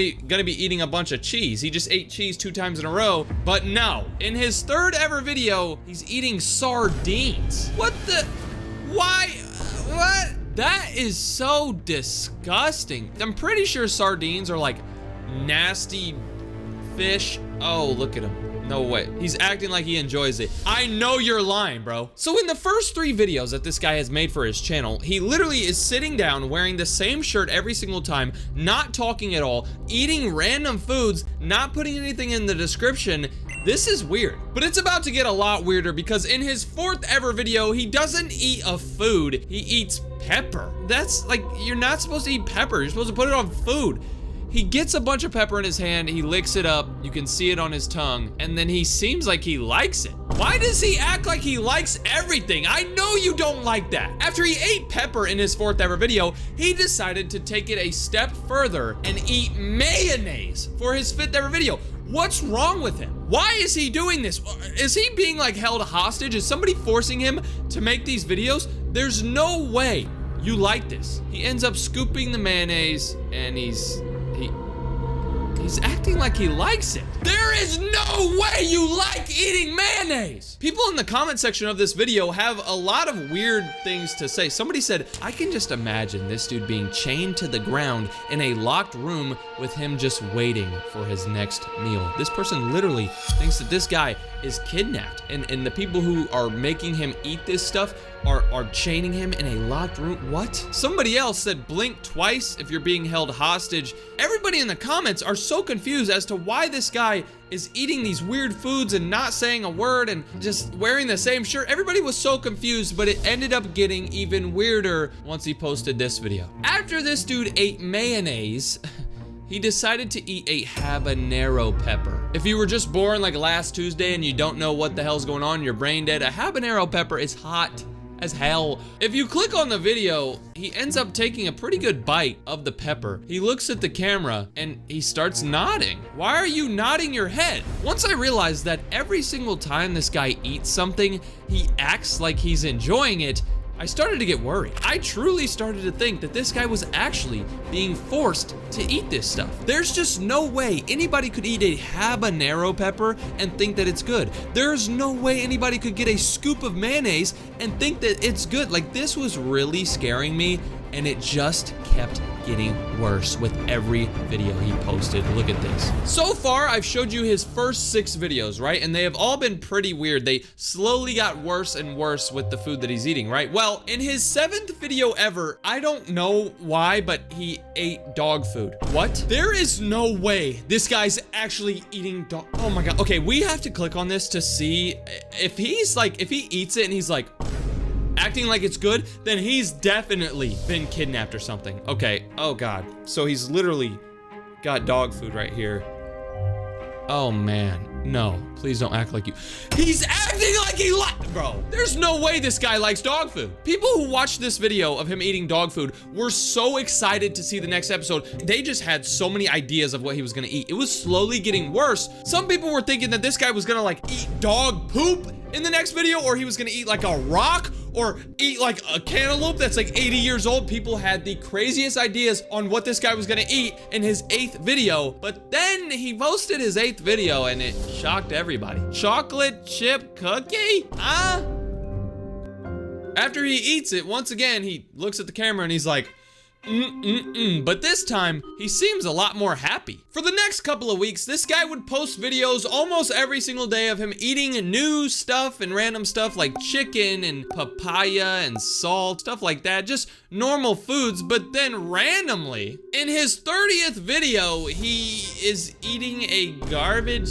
be eating a bunch of cheese. He just ate cheese 2 times in a row. But no, in his third ever video, he's eating sardines. What the, why, what? That is so disgusting. I'm pretty sure sardines are like nasty fish. Oh, look at him. No way. He's acting like he enjoys it. I know you're lying, bro. So in the first 3 videos that this guy has made for his channel, he literally is sitting down wearing the same shirt every single time, not talking at all, eating random foods, not putting anything in the description. This is weird, but it's about to get a lot weirder because in his 4th ever video, he doesn't eat a food, he eats pepper. That's like, you're not supposed to eat pepper, you're supposed to put it on food. He gets a bunch of pepper in his hand, he licks it up, you can see it on his tongue, and then he seems like he likes it. Why does he act like he likes everything? I know you don't like that. After he ate pepper in his 4th ever video, he decided to take it a step further and eat mayonnaise for his 5th ever video. What's wrong with him? Why is he doing this? Is he being like held hostage? Is somebody forcing him to make these videos? There's no way you like this. He ends up scooping the mayonnaise and he's acting like he likes it. There is no way you like eating mayonnaise. People in the comment section of this video have a lot of weird things to say. Somebody said, I can just imagine this dude being chained to the ground in a locked room with him just waiting for his next meal. This person literally thinks that this guy is kidnapped and the people who are making him eat this stuff are chaining him in a locked room. What? Somebody else said blink twice if you're being held hostage. Everybody in the comments are so confused as to why this guy is eating these weird foods and not saying a word and just wearing the same shirt. Everybody was so confused, but it ended up getting even weirder once he posted this video. After this dude ate mayonnaise, he decided to eat a habanero pepper. If you were just born like last Tuesday and you don't know what the hell's going on, you're brain dead, a habanero pepper is hot as hell. If you click on the video, he ends up taking a pretty good bite of the pepper. He looks at the camera and he starts nodding. Why are you nodding your head? Once I realized that every single time this guy eats something, he acts like he's enjoying it, I started to get worried. I truly started to think that this guy was actually being forced to eat this stuff. There's just no way anybody could eat a habanero pepper and think that it's good. There's no way anybody could get a scoop of mayonnaise and think that it's good. Like, this was really scaring me, and it just kept getting worse with every video he posted. Look at this. So far, I've showed you his first 6 videos, right? And they have all been pretty weird. They slowly got worse and worse with the food that he's eating, right? Well, in his 7th video ever, I don't know why, but he ate dog food. What? There is no way this guy's actually eating dog. Oh my God. Okay, we have to click on this to see if he's like, if he eats it and he's like, acting like it's good, then he's definitely been kidnapped or something. Okay, oh God. So he's literally got dog food right here. Oh man, no, please don't act like you. He's acting like he bro, there's no way this guy likes dog food. People who watched this video of him eating dog food were so excited to see the next episode. They just had so many ideas of what he was gonna eat. It was slowly getting worse. Some people were thinking that this guy was gonna like eat dog poop in the next video, or he was gonna eat like a rock, or eat like a cantaloupe that's like 80 years old. People had the craziest ideas on what this guy was gonna eat in his 8th video, but then he posted his 8th video and it shocked everybody. Chocolate chip cookie? Huh? After he eats it, once again, he looks at the camera and he's like, but this time, he seems a lot more happy. For the next couple of weeks, this guy would post videos almost every single day of him eating new stuff and random stuff like chicken and papaya and salt, stuff like that, just normal foods. But then randomly, in his 30th video, he is eating a garbage,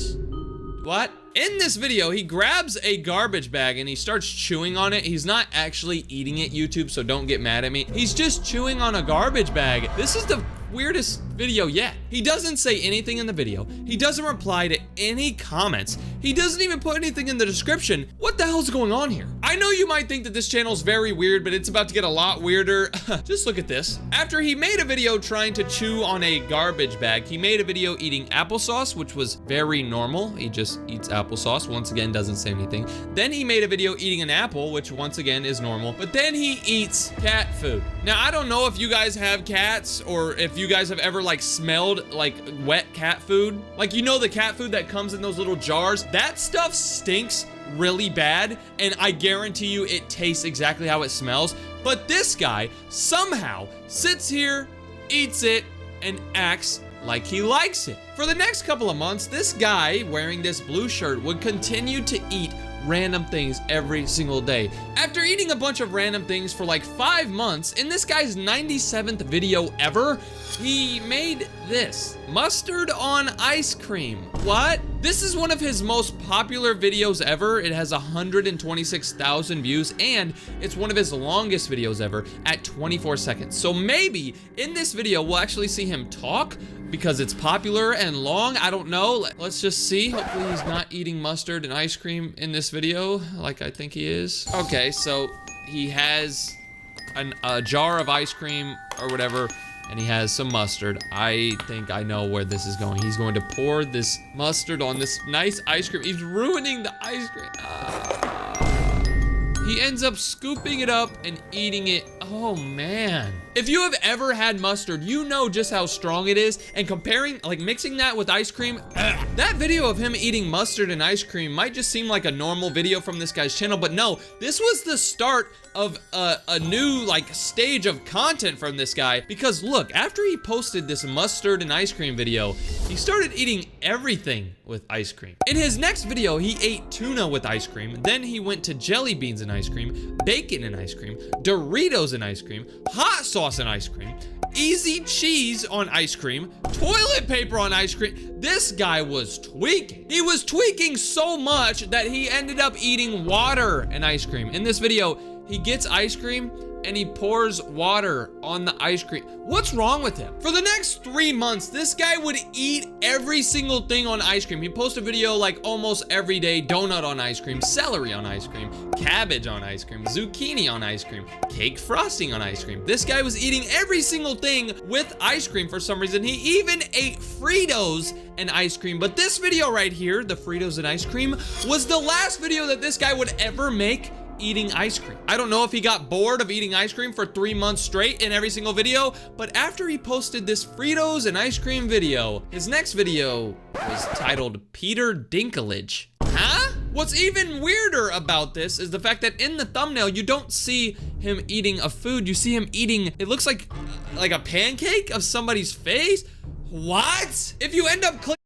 what? In this video, he grabs a garbage bag and he starts chewing on it. He's not actually eating it, YouTube, so don't get mad at me. He's just chewing on a garbage bag. This is the weirdest video yet. He doesn't say anything in the video. He doesn't reply to any comments. He doesn't even put anything in the description. What the hell's going on here? I know you might think that this channel's very weird, but it's about to get a lot weirder. Just look at this. After he made a video trying to chew on a garbage bag, he made a video eating applesauce, which was very normal. He just eats applesauce. Once again, doesn't say anything. Then he made a video eating an apple, which once again is normal. But then he eats cat food. Now, I don't know if you guys have cats or if you guys have ever like smelled like wet cat food. Like, you know, the cat food that comes in those little jars? That stuff stinks really bad, and I guarantee you it tastes exactly how it smells. But this guy somehow sits here, eats it, and acts like he likes it. For the next couple of months, this guy wearing this blue shirt would continue to eat random things every single day. After eating a bunch of random things for like 5 months, in this guy's 97th video ever, he made this. Mustard on ice cream. What? This is one of his most popular videos ever. It has 126,000 views, and it's one of his longest videos ever at 24 seconds. So maybe in this video, we'll actually see him talk because it's popular and long. I don't know. Let's just see. Hopefully he's not eating mustard and ice cream in this video like I think he is. Okay, so he has a jar of ice cream or whatever, and he has some mustard. I think I know where this is going. He's going to pour this mustard on this nice ice cream. He's ruining the ice cream. He ends up scooping it up and eating it. Oh man. If you have ever had mustard, you know just how strong it is, and comparing, like mixing that with ice cream, that video of him eating mustard and ice cream might just seem like a normal video from this guy's channel, but no, this was the start of a new like stage of content from this guy, because look, after he posted this mustard and ice cream video, he started eating everything with ice cream. In his next video, he ate tuna with ice cream, then he went to jelly beans and ice cream, bacon and ice cream, Doritos and ice cream, hot sauce and ice cream, easy cheese on ice cream, toilet paper on ice cream. This guy was tweaking. He was tweaking so much that he ended up eating water and ice cream. In this video, he gets ice cream and he pours water on the ice cream. What's wrong with him? For the next 3 months, this guy would eat every single thing on ice cream. He posts a video like almost every day: donut on ice cream, celery on ice cream, cabbage on ice cream, zucchini on ice cream, cake frosting on ice cream. This guy was eating every single thing with ice cream for some reason. He even ate Fritos and ice cream. But this video right here, the Fritos and ice cream, was the last video that this guy would ever make eating ice cream. I don't know if he got bored of eating ice cream for 3 months straight in every single video, but after he posted this Fritos and ice cream video, his next video was titled Peter Dinklage. Huh? What's even weirder about this is the fact that in the thumbnail, you don't see him eating a food. You see him eating, it looks like a pancake of somebody's face. What? If you end up clicking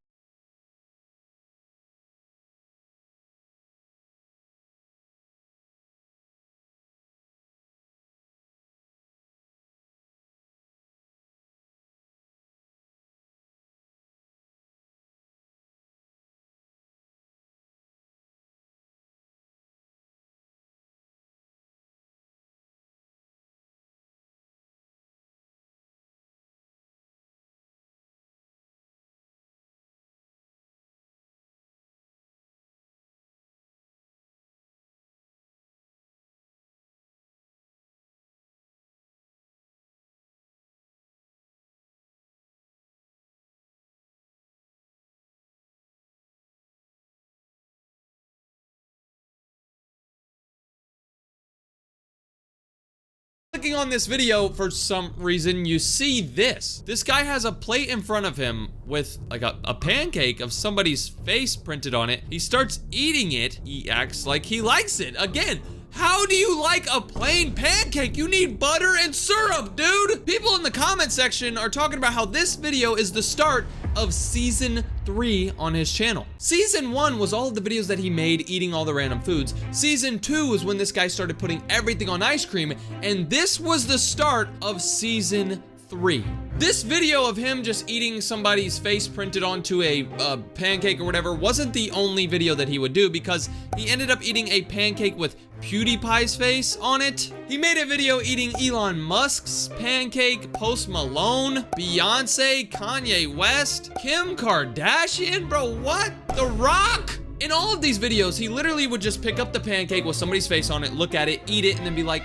on this video, for some reason, you see this. This guy has a plate in front of him with like a pancake of somebody's face printed on it. He starts eating it. He acts like he likes it. Again, how do you like a plain pancake? You need butter and syrup, dude. People in the comment section are talking about how this video is the start of season 3 on his channel. Season 1 was all of the videos that he made eating all the random foods. Season 2 was when this guy started putting everything on ice cream, and this was the start of season 3. This video of him just eating somebody's face printed onto a pancake or whatever wasn't the only video that he would do, because he ended up eating a pancake with PewDiePie's face on it. He made a video eating Elon Musk's pancake, Post Malone, Beyonce, Kanye West, Kim Kardashian, bro, what? The Rock? In all of these videos, he literally would just pick up the pancake with somebody's face on it, look at it, eat it, and then be like,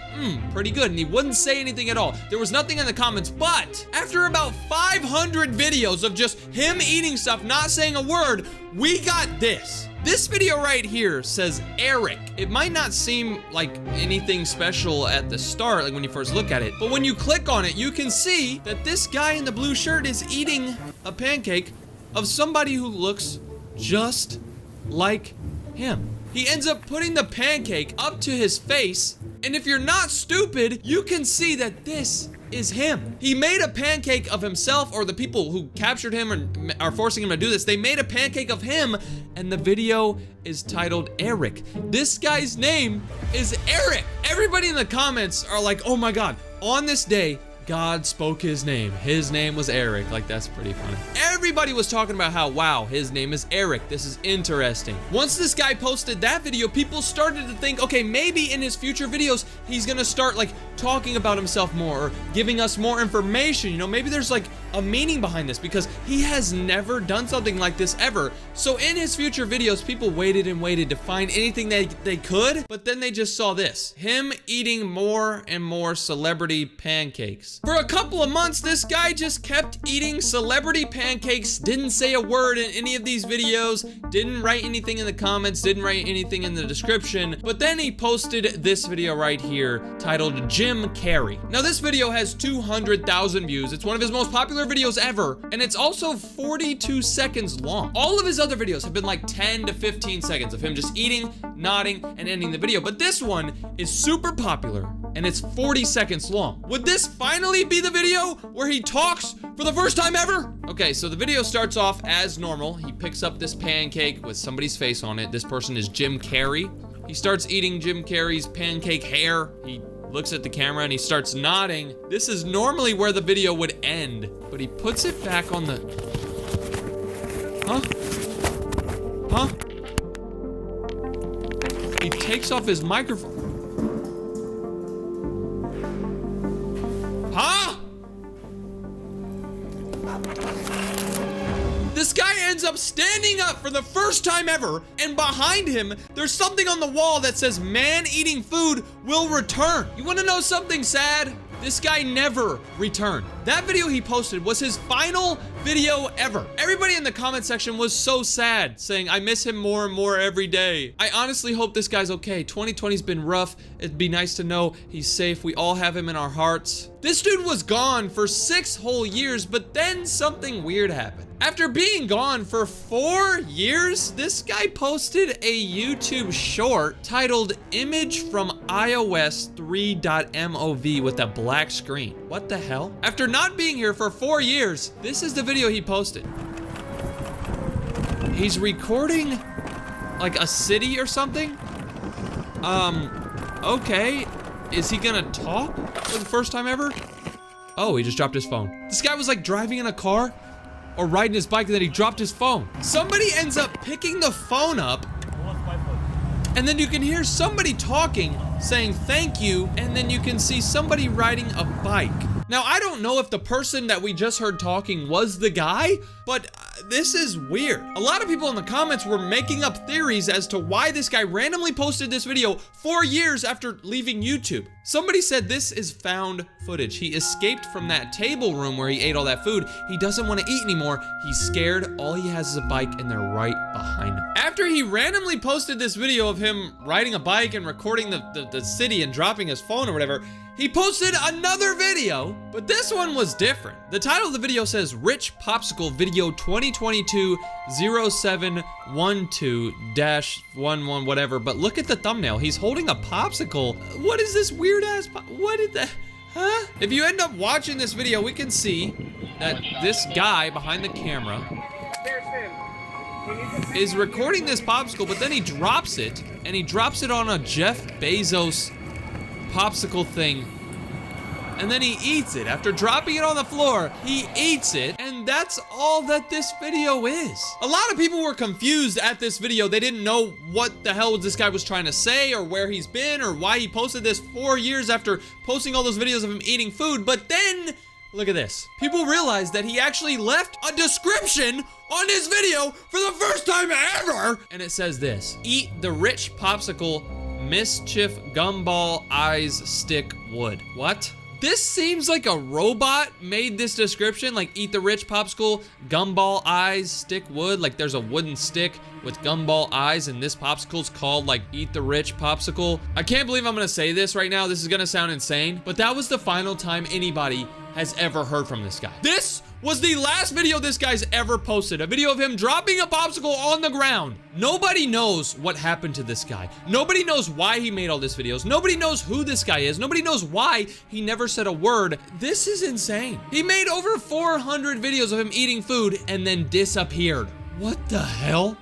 pretty good. And he wouldn't say anything at all. There was nothing in the comments, but after about 500 videos of just him eating stuff, not saying a word, we got this. This video right here says Eric. It might not seem like anything special at the start, like when you first look at it, but when you click on it, you can see that this guy in the blue shirt is eating a pancake of somebody who looks just like him. He ends up putting the pancake up to his face, and if you're not stupid, you can see that this is him. He made a pancake of himself, or the people who captured him and are forcing him to do this, they made a pancake of him, and the video is titled Eric. This guy's name is Eric. Everybody in the comments are like, oh my God, on this day, God spoke his name. His name was Eric. Like, that's pretty funny. Everybody was talking about how, wow, his name is Eric. This is interesting. Once this guy posted that video, people started to think, okay, maybe in his future videos, he's gonna start like talking about himself more or giving us more information. You know, maybe there's like a meaning behind this because he has never done something like this ever. So in his future videos, people waited and waited to find anything they could, but then they just saw this, him eating more and more celebrity pancakes. For a couple of months, this guy just kept eating celebrity pancakes, didn't say a word in any of these videos, didn't write anything in the comments, didn't write anything in the description, but then he posted this video right here titled Jim Carrey. Now this video has 200,000 views. It's one of his most popular videos ever, and it's also 42 seconds long. All of his other videos have been like 10 to 15 seconds of him just eating, nodding, and ending the video, but this one is super popular, and it's 40 seconds long. Would this finally be the video where he talks for the first time ever? Okay, so the video starts off as normal. He picks up this pancake with somebody's face on it. This person is Jim Carrey. He starts eating Jim Carrey's pancake hair. He looks at the camera and he starts nodding. This is normally where the video would end, but he puts it back on the... Huh? He takes off his microphone. Huh? This guy ends up standing up for the first time ever, and behind him, there's something on the wall that says, "Man eating food will return." You wanna know something sad? This guy never returned. That video he posted was his final video ever. Everybody in the comment section was so sad, saying, I miss him more and more every day. I honestly hope this guy's okay. 2020's been rough. It'd be nice to know he's safe. We all have him in our hearts. This dude was gone for 6 whole years, but then something weird happened. After being gone for 4 years, this guy posted a YouTube short titled Image from iOS 3.mov with a black screen. What the hell? After not being here for 4 years, this is the video he posted. He's recording like a city or something? Okay. Is he gonna talk for the first time ever? Oh, he just dropped his phone. This guy was like driving in a car or riding his bike and then he dropped his phone. Somebody ends up picking the phone up and then you can hear somebody talking, saying thank you, and then you can see somebody riding a bike. Now, I don't know if the person that we just heard talking was the guy, but this is weird. A lot of people in the comments were making up theories as to why this guy randomly posted this video 4 years after leaving YouTube. Somebody said this is found footage. He escaped from that table room where he ate all that food. He doesn't want to eat anymore. He's scared. All he has is a bike and they're right behind him. After he randomly posted this video of him riding a bike and recording the city and dropping his phone or whatever, he posted another video, but this one was different. The title of the video says Rich Popsicle Video 2022-0712-11 whatever, but look at the thumbnail. He's holding a popsicle. What is this weird ass what did that? Huh? If you end up watching this video, we can see that this guy behind the camera is recording this popsicle, but then he drops it, and he drops it on a Jeff Bezos popsicle thing, and then he eats it. After dropping it on the floor, he eats it, and that's all that this video is. A lot of people were confused at this video. They didn't know what the hell this guy was trying to say, or where he's been, or why he posted this 4 years after posting all those videos of him eating food. But then, look at this. People realized that he actually left a description on his video for the first time ever, and it says this: eat the rich popsicle, mischief gumball eyes stick wood. What? This seems like a robot made this description, like eat the rich popsicle, gumball eyes stick wood, like there's a wooden stick with gumball eyes and this popsicle's called like eat the rich popsicle. I can't believe I'm gonna say this right now. This is gonna sound insane, but that was the final time anybody has ever heard from this guy. This was the last video this guy's ever posted. A video of him dropping a popsicle on the ground. Nobody knows what happened to this guy. Nobody knows why he made all these videos. Nobody knows who this guy is. Nobody knows why he never said a word. This is insane. He made over 400 videos of him eating food and then disappeared. What the hell?